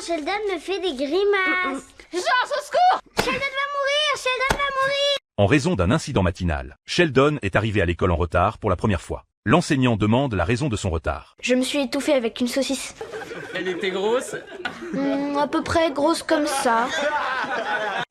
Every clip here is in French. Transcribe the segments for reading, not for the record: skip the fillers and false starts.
Sheldon me fait des grimaces. George, au secours! Sheldon va mourir! Sheldon va mourir! En raison d'un incident matinal, Sheldon est arrivé à l'école en retard pour la première fois. L'enseignant demande la raison de son retard. Je me suis étouffée avec une saucisse. Elle était grosse? À peu près grosse comme ça.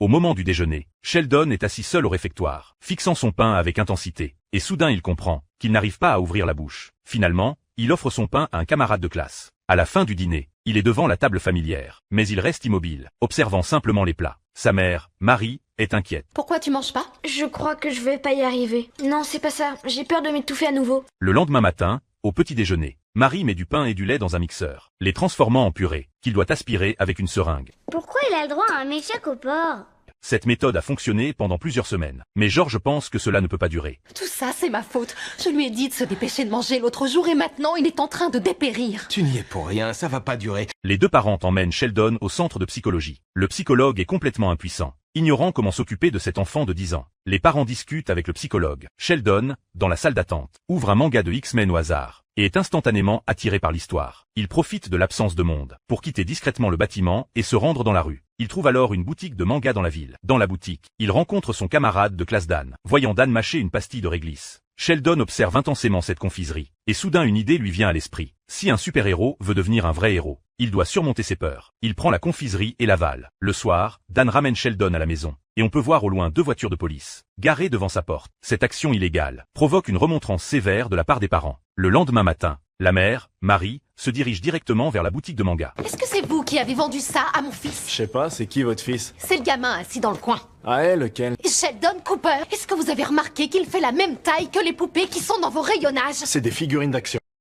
Au moment du déjeuner, Sheldon est assis seul au réfectoire, fixant son pain avec intensité. Et soudain il comprend qu'il n'arrive pas à ouvrir la bouche. Finalement, il offre son pain à un camarade de classe. À la fin du dîner, il est devant la table familière, mais il reste immobile, observant simplement les plats. Sa mère, Marie, est inquiète. Pourquoi tu manges pas? Je crois que je vais pas y arriver. Non, c'est pas ça. J'ai peur de m'étouffer à nouveau. Le lendemain matin, au petit déjeuner, Marie met du pain et du lait dans un mixeur, les transformant en purée, qu'il doit aspirer avec une seringue. Pourquoi il a le droit à un milkshake au porc? Cette méthode a fonctionné pendant plusieurs semaines, mais George pense que cela ne peut pas durer. Tout ça, c'est ma faute. Je lui ai dit de se dépêcher de manger l'autre jour et maintenant, il est en train de dépérir. Tu n'y es pour rien, ça va pas durer. Les deux parents emmènent Sheldon au centre de psychologie. Le psychologue est complètement impuissant, ignorant comment s'occuper de cet enfant de 10 ans. Les parents discutent avec le psychologue. Sheldon, dans la salle d'attente, ouvre un manga de X-Men au hasard et est instantanément attiré par l'histoire. Il profite de l'absence de monde pour quitter discrètement le bâtiment et se rendre dans la rue. Il trouve alors une boutique de manga dans la ville. Dans la boutique, il rencontre son camarade de classe Dan. Voyant Dan mâcher une pastille de réglisse, Sheldon observe intensément cette confiserie. Et soudain une idée lui vient à l'esprit. Si un super-héros veut devenir un vrai héros, il doit surmonter ses peurs. Il prend la confiserie et l'avale. Le soir, Dan ramène Sheldon à la maison. Et on peut voir au loin 2 voitures de police, garées devant sa porte. Cette action illégale provoque une remontrance sévère de la part des parents. Le lendemain matin, la mère, Marie, se dirige directement vers la boutique de manga. Est-ce que c'est vous qui avez vendu ça à mon fils? Je sais pas, c'est qui votre fils? C'est le gamin assis dans le coin. Ah, lequel? Sheldon Cooper. Est-ce que vous avez remarqué qu'il fait la même taille que les poupées qui sont dans vos rayonnages? C'est des figurines d'action.